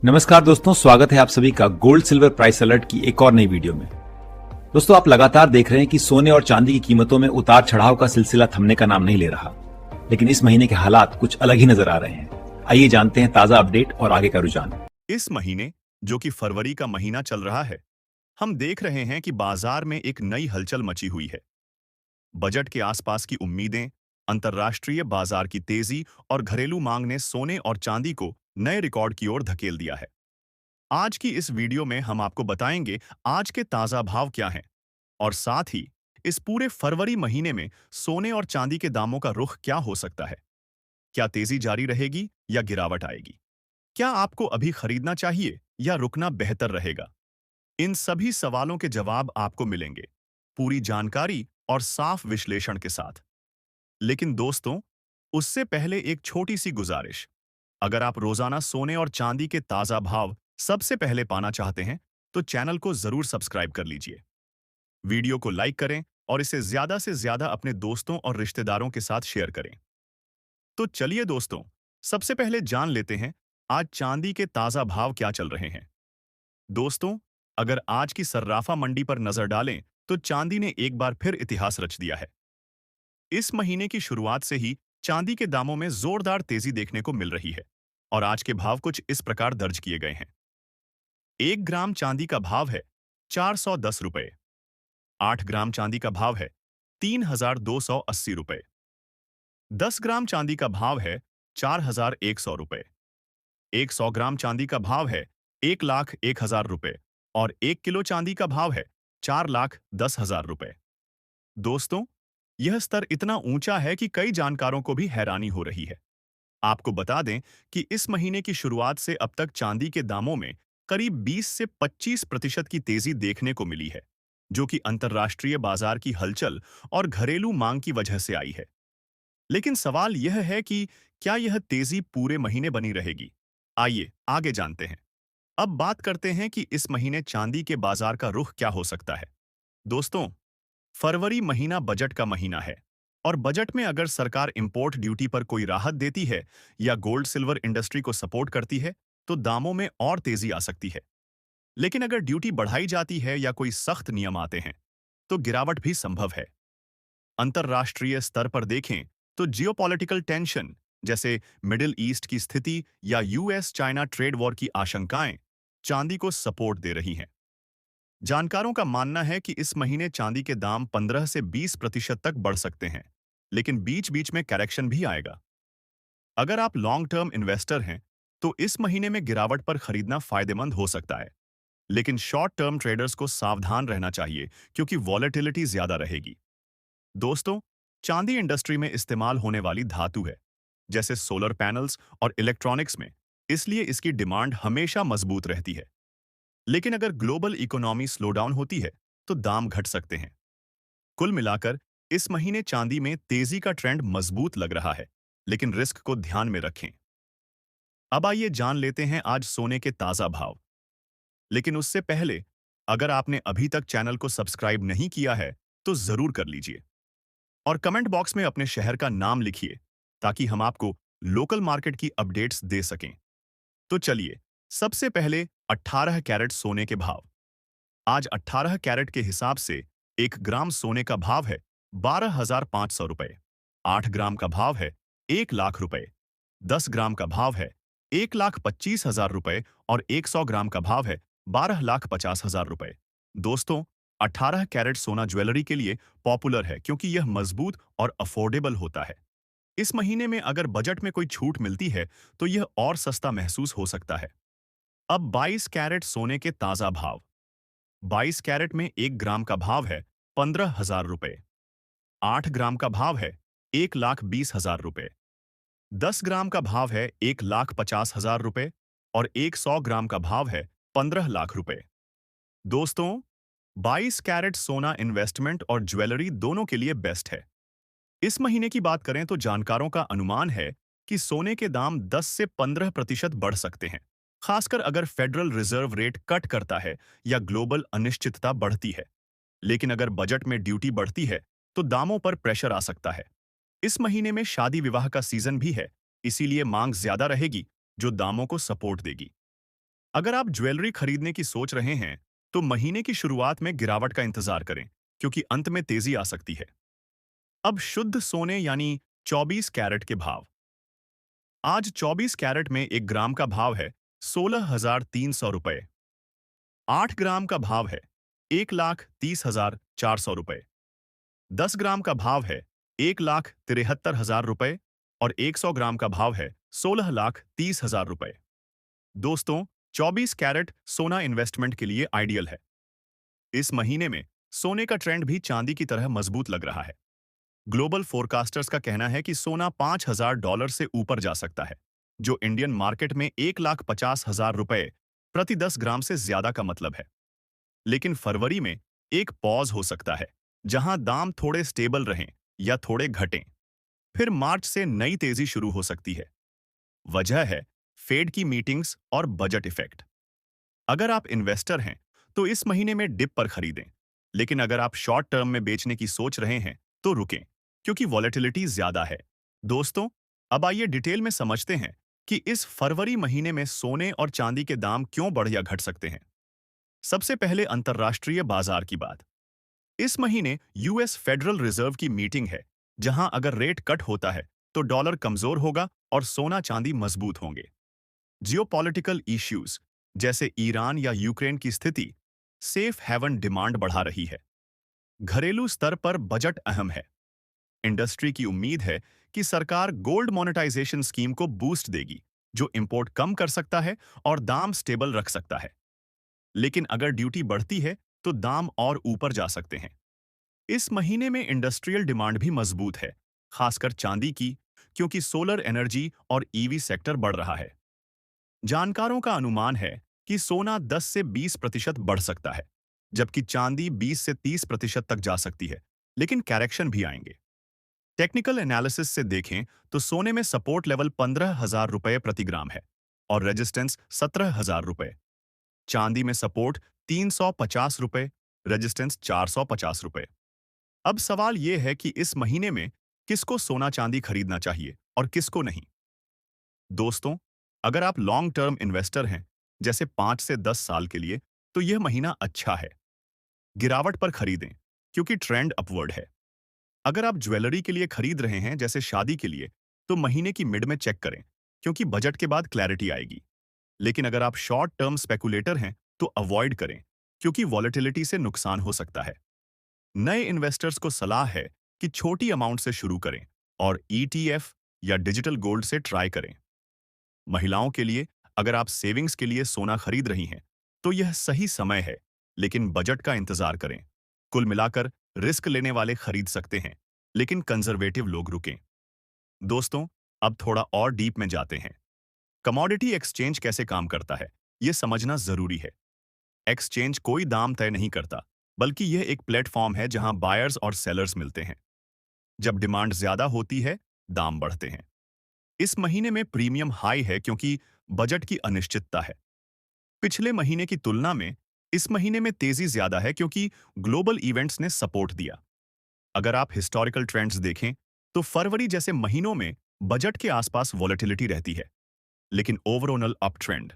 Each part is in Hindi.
नमस्कार दोस्तों, स्वागत है आप सभी का गोल्ड सिल्वर प्राइस अलर्ट की एक और नई वीडियो में। दोस्तों, आप लगातार देख रहे हैं कि सोने और चांदी की कीमतों में उतार चढ़ाव का सिलसिला थमने का नाम नहीं ले रहा, लेकिन इस महीने के हालात कुछ अलग ही नजर आ रहे हैं। आइए जानते हैं ताजा अपडेट और आगे का रुझान। इस महीने, जो कि फरवरी का महीना चल रहा है, हम देख रहे हैं कि बाजार में एक नई हलचल मची हुई है। बजट के आसपास की उम्मीदें, अंतर्राष्ट्रीय बाजार की तेजी और घरेलू मांग ने सोने और चांदी को नए रिकॉर्ड की ओर धकेल दिया है। आज की इस वीडियो में हम आपको बताएंगे आज के ताजा भाव क्या हैं और साथ ही इस पूरे फरवरी महीने में सोने और चांदी के दामों का रुख क्या हो सकता है। क्या तेजी जारी रहेगी या गिरावट आएगी? क्या आपको अभी खरीदना चाहिए या रुकना बेहतर रहेगा? इन सभी सवालों के जवाब आपको मिलेंगे, पूरी जानकारी और साफ विश्लेषण के साथ। लेकिन दोस्तों, उससे पहले एक छोटी सी गुजारिश। अगर आप रोजाना सोने और चांदी के ताजा भाव सबसे पहले पाना चाहते हैं, तो चैनल को जरूर सब्सक्राइब कर लीजिए। वीडियो को लाइक करें और इसे ज्यादा से ज्यादा अपने दोस्तों और रिश्तेदारों के साथ शेयर करें। तो चलिए दोस्तों, सबसे पहले जान लेते हैं आज चांदी के ताजा भाव क्या चल रहे हैं। दोस्तों, अगर आज की सर्राफा मंडी पर नजर डालें, तो चांदी ने एक बार फिर इतिहास रच दिया है। इस महीने की शुरुआत से ही चांदी के दामों में जोरदार तेजी देखने को मिल रही है और आज के भाव कुछ इस प्रकार दर्ज किए गए हैं। 1 ग्राम चांदी का भाव है 410 रुपए। 8 ग्राम चांदी का भाव है 3280 रुपए। 10 ग्राम चांदी का भाव है 4100 रुपए। 100 ग्राम चांदी का भाव है 1,01,000 रुपए और 1 किलो चांदी का भाव है 4,10,000 रुपए। दोस्तों, यह स्तर इतना ऊंचा है कि कई जानकारों को भी हैरानी हो रही है। आपको बता दें कि इस महीने की शुरुआत से अब तक चांदी के दामों में करीब 20 से 25% की तेजी देखने को मिली है, जो कि अंतर्राष्ट्रीय बाजार की हलचल और घरेलू मांग की वजह से आई है। लेकिन सवाल यह है कि क्या यह तेजी पूरे महीने बनी रहेगी? आइए आगे जानते हैं। अब बात करते हैं कि इस महीने चांदी के बाजार का रुख क्या हो सकता है। दोस्तों, फरवरी महीना बजट का महीना है और बजट में अगर सरकार इंपोर्ट ड्यूटी पर कोई राहत देती है या गोल्ड सिल्वर इंडस्ट्री को सपोर्ट करती है, तो दामों में और तेजी आ सकती है। लेकिन अगर ड्यूटी बढ़ाई जाती है या कोई सख्त नियम आते हैं, तो गिरावट भी संभव है। अंतर्राष्ट्रीय स्तर पर देखें तो जियोपॉलिटिकल टेंशन, जैसे मिडिल ईस्ट की स्थिति या यूएस चाइना ट्रेड वॉर की आशंकाएं चांदी को सपोर्ट दे रही हैं। जानकारों का मानना है कि इस महीने चांदी के दाम 15 से 20% तक बढ़ सकते हैं, लेकिन बीच बीच में करेक्शन भी आएगा। अगर आप लॉन्ग टर्म इन्वेस्टर हैं, तो इस महीने में गिरावट पर खरीदना फायदेमंद हो सकता है। लेकिन शॉर्ट टर्म ट्रेडर्स को सावधान रहना चाहिए, क्योंकि वॉलेटिलिटी ज्यादा रहेगी। दोस्तों, चांदी इंडस्ट्री में इस्तेमाल होने वाली धातु है, जैसे सोलर पैनल्स और इलेक्ट्रॉनिक्स में, इसलिए इसकी डिमांड हमेशा मजबूत रहती है। लेकिन अगर ग्लोबल इकोनॉमी स्लो डाउन होती है, तो दाम घट सकते हैं। कुल मिलाकर इस महीने चांदी में तेजी का ट्रेंड मजबूत लग रहा है, लेकिन रिस्क को ध्यान में रखें। अब आइए जान लेते हैं आज सोने के ताजा भाव। लेकिन उससे पहले, अगर आपने अभी तक चैनल को सब्सक्राइब नहीं किया है, तो जरूर कर लीजिए और कमेंट बॉक्स में अपने शहर का नाम लिखिए, ताकि हम आपको लोकल मार्केट की अपडेट्स दे सकें। तो चलिए, सबसे पहले 18 कैरेट सोने के भाव। आज 18 कैरेट के हिसाब से 1 ग्राम सोने का भाव है 12,500 रुपए। 8 ग्राम का भाव है 1 लाख रुपए। 10 ग्राम का भाव है 1,25,000 रुपए और 100 ग्राम का भाव है 12,50,000 रुपए। दोस्तों, 18 कैरेट सोना ज्वेलरी के लिए पॉपुलर है, क्योंकि यह मजबूत और अफोर्डेबल होता है। इस महीने में अगर बजट में कोई छूट मिलती है, तो यह और सस्ता महसूस हो सकता है। अब 22 कैरेट सोने के ताजा भाव। 22 कैरेट में 1 ग्राम का भाव है 15,000 रुपए। 8 ग्राम का भाव है 1,20,000 रुपए। 10 ग्राम का भाव है 1,50,000 रुपए और 100 ग्राम का भाव है 15 लाख रुपए। दोस्तों, 22 कैरेट सोना इन्वेस्टमेंट और ज्वेलरी दोनों के लिए बेस्ट है। इस महीने की बात करें तो जानकारों का अनुमान है कि सोने के दाम 10 से 15% बढ़ सकते हैं, खासकर अगर फेडरल रिजर्व रेट कट करता है या ग्लोबल अनिश्चितता बढ़ती है। लेकिन अगर बजट में ड्यूटी बढ़ती है, तो दामों पर प्रेशर आ सकता है। इस महीने में शादी विवाह का सीजन भी है, इसीलिए मांग ज्यादा रहेगी, जो दामों को सपोर्ट देगी। अगर आप ज्वेलरी खरीदने की सोच रहे हैं, तो महीने की शुरुआत में गिरावट का इंतजार करें, क्योंकि अंत में तेजी आ सकती है। अब शुद्ध सोने यानी 24 कैरेट के भाव। आज 24 कैरेट में 1 ग्राम का भाव है 16,300 रुपए। 8 ग्राम का भाव है 1,30,400 रुपए। 10 ग्राम का भाव है 1,73,000 रुपए और 100 ग्राम का भाव है 16,30,000 रुपए। दोस्तों, 24 कैरेट सोना इन्वेस्टमेंट के लिए आइडियल है। इस महीने में सोने का ट्रेंड भी चांदी की तरह मजबूत लग रहा है। ग्लोबल फोरकास्टर्स का कहना है कि सोना $5,000 से ऊपर जा सकता है, जो इंडियन मार्केट में 1,50,000 रुपए प्रति 10 ग्राम से ज्यादा का मतलब है। लेकिन फरवरी में एक पॉज हो सकता है, जहां दाम थोड़े स्टेबल रहें या थोड़े घटें। फिर मार्च से नई तेजी शुरू हो सकती है। वजह है फेड की मीटिंग्स और बजट इफेक्ट। अगर आप इन्वेस्टर हैं, तो इस महीने में डिप पर खरीदें। लेकिन अगर आप शॉर्ट टर्म में बेचने की सोच रहे हैं, तो रुकें, क्योंकि वॉलेटिलिटी ज्यादा है। दोस्तों, अब आइए डिटेल में समझते हैं कि इस फरवरी महीने में सोने और चांदी के दाम क्यों बढ़ या घट सकते हैं। सबसे पहले अंतर्राष्ट्रीय बाजार की बात। इस महीने यूएस फेडरल रिजर्व की मीटिंग है, जहां अगर रेट कट होता है, तो डॉलर कमजोर होगा और सोना चांदी मजबूत होंगे। जियोपॉलिटिकल इश्यूज जैसे ईरान या यूक्रेन की स्थिति सेफ हेवन डिमांड बढ़ा रही है। घरेलू स्तर पर बजट अहम है। इंडस्ट्री की उम्मीद है कि सरकार गोल्ड मोनेटाइजेशन स्कीम को बूस्ट देगी, जो इंपोर्ट कम कर सकता है और दाम स्टेबल रख सकता है। लेकिन अगर ड्यूटी बढ़ती है, तो दाम और ऊपर जा सकते हैं। इस महीने में इंडस्ट्रियल डिमांड भी मजबूत है, खासकर चांदी की, क्योंकि सोलर एनर्जी और ईवी सेक्टर बढ़ रहा है। जानकारों का अनुमान है कि सोना 10 से 20% बढ़ सकता है, जबकि चांदी 20 से 30% तक जा सकती है, लेकिन करेक्शन भी आएंगे। टेक्निकल एनालिसिस से देखें तो सोने में सपोर्ट लेवल 15,000 रुपए प्रति ग्राम है और रेजिस्टेंस 17,000 रुपए। चांदी में सपोर्ट 350 रुपए, रेजिस्टेंस 450 रुपए। अब सवाल यह है कि इस महीने में किसको सोना चांदी खरीदना चाहिए और किसको नहीं। दोस्तों, अगर आप लॉन्ग टर्म इन्वेस्टर हैं, जैसे 5 से 10 साल के लिए, तो यह महीना अच्छा है। गिरावट पर खरीदें, क्योंकि ट्रेंड अपवर्ड है। अगर आप ज्वेलरी के लिए खरीद रहे हैं, जैसे शादी के लिए, तो महीने की मिड में चेक करें, क्योंकि बजट के बाद क्लैरिटी आएगी। लेकिन अगर आप शॉर्ट टर्म स्पेकुलेटर हैं, तो अवॉइड करें, क्योंकि वॉलेटिलिटी से नुकसान हो सकता है। नए इन्वेस्टर्स को सलाह है कि छोटी अमाउंट से शुरू करें और ईटीएफ या डिजिटल गोल्ड से ट्राई करें। महिलाओं के लिए, अगर आप सेविंग्स के लिए सोना खरीद रही हैं, तो यह सही समय है, लेकिन बजट का इंतजार करें। कुल मिलाकर रिस्क लेने वाले खरीद सकते हैं, लेकिन कंजर्वेटिव लोग रुकें। दोस्तों, अब थोड़ा और डीप में जाते हैं। कमोडिटी एक्सचेंज कैसे काम करता है, यह समझना जरूरी है। एक्सचेंज कोई दाम तय नहीं करता, बल्कि यह एक प्लेटफॉर्म है जहां बायर्स और सेलर्स मिलते हैं। जब डिमांड ज्यादा होती है, दाम बढ़ते हैं। इस महीने में प्रीमियम हाई है, क्योंकि बजट की अनिश्चितता है। पिछले महीने की तुलना में इस महीने में तेजी ज्यादा है, क्योंकि ग्लोबल इवेंट्स ने सपोर्ट दिया। अगर आप हिस्टोरिकल ट्रेंड्स देखें, तो फरवरी जैसे महीनों में बजट के आसपास वॉलेटिलिटी रहती है, लेकिन ओवरऑल अप ट्रेंड।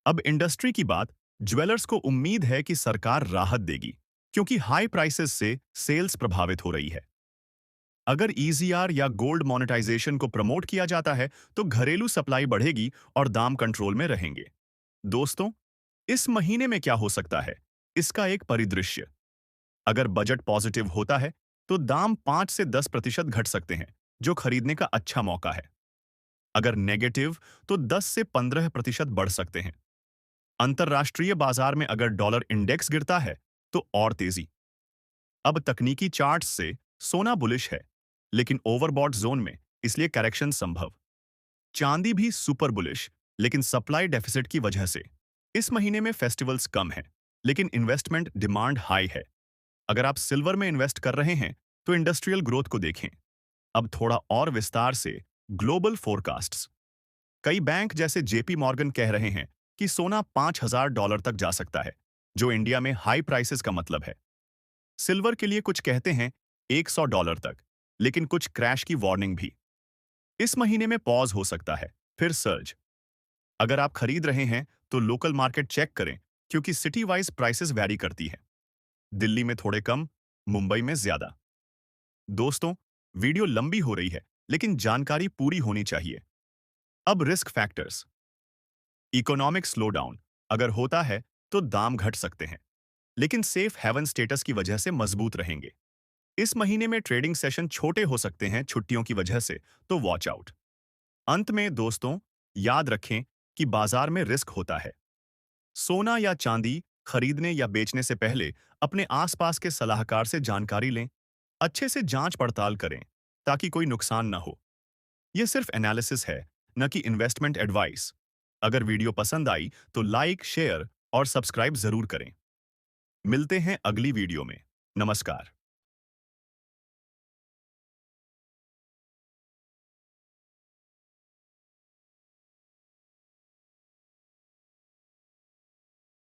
अब इंडस्ट्री की बात। ज्वेलर्स को उम्मीद है कि सरकार राहत देगी, क्योंकि हाई प्राइसेस से सेल्स प्रभावित हो रही है। अगर ईजीआर या गोल्ड मोनेटाइजेशन को प्रमोट किया जाता है, तो घरेलू सप्लाई बढ़ेगी और दाम कंट्रोल में रहेंगे। दोस्तों, इस महीने में क्या हो सकता है, इसका एक परिदृश्य। अगर बजट पॉजिटिव होता है, तो दाम 5 से 10% घट सकते हैं, जो खरीदने का अच्छा मौका है। अगर नेगेटिव, तो 10 से 15% बढ़ सकते हैं। अंतरराष्ट्रीय बाजार में अगर डॉलर इंडेक्स गिरता है, तो और तेजी। अब तकनीकी चार्ट्स से सोना बुलिश है, लेकिन ओवरबॉट जोन में, इसलिए करेक्शन संभव। चांदी भी सुपर बुलिश, लेकिन सप्लाई डेफिसिट की वजह से। इस महीने में फेस्टिवल्स कम हैं, लेकिन इन्वेस्टमेंट डिमांड हाई है। अगर आप सिल्वर में इन्वेस्ट कर रहे हैं, तो इंडस्ट्रियल ग्रोथ को देखें। अब थोड़ा और विस्तार से ग्लोबल फोरकास्ट्स। कई बैंक जैसे जेपी मॉर्गन कह रहे हैं कि सोना $5,000 तक जा सकता है, जो इंडिया में हाई प्राइसेस का मतलब है। सिल्वर के लिए कुछ कहते हैं $100 तक, लेकिन कुछ क्रैश की वार्निंग भी। इस महीने में पॉज हो सकता है, फिर सर्ज। अगर आप खरीद रहे हैं, तो लोकल मार्केट चेक करें, क्योंकि सिटी वाइज प्राइसेस वैरी करती है। दिल्ली में थोड़े कम, मुंबई में ज्यादा। दोस्तों, वीडियो लंबी हो रही है, लेकिन जानकारी पूरी होनी चाहिए। अब रिस्क फैक्टर्स। इकोनॉमिक स्लोडाउन अगर होता है तो दाम घट सकते हैं, लेकिन सेफ हेवन स्टेटस की वजह से मजबूत रहेंगे। इस महीने में ट्रेडिंग सेशन छोटे हो सकते हैं छुट्टियों की वजह से, तो वॉच आउट। अंत में दोस्तों, याद रखें कि बाजार में रिस्क होता है। सोना या चांदी खरीदने या बेचने से पहले अपने आसपास के सलाहकार से जानकारी लें। अच्छे से जांच पड़ताल करें ताकि कोई नुकसान ना हो। यह सिर्फ एनालिसिस है, न कि इन्वेस्टमेंट एडवाइस। अगर वीडियो पसंद आई तो लाइक, शेयर और सब्सक्राइब जरूर करें। मिलते हैं अगली वीडियो में। नमस्कार।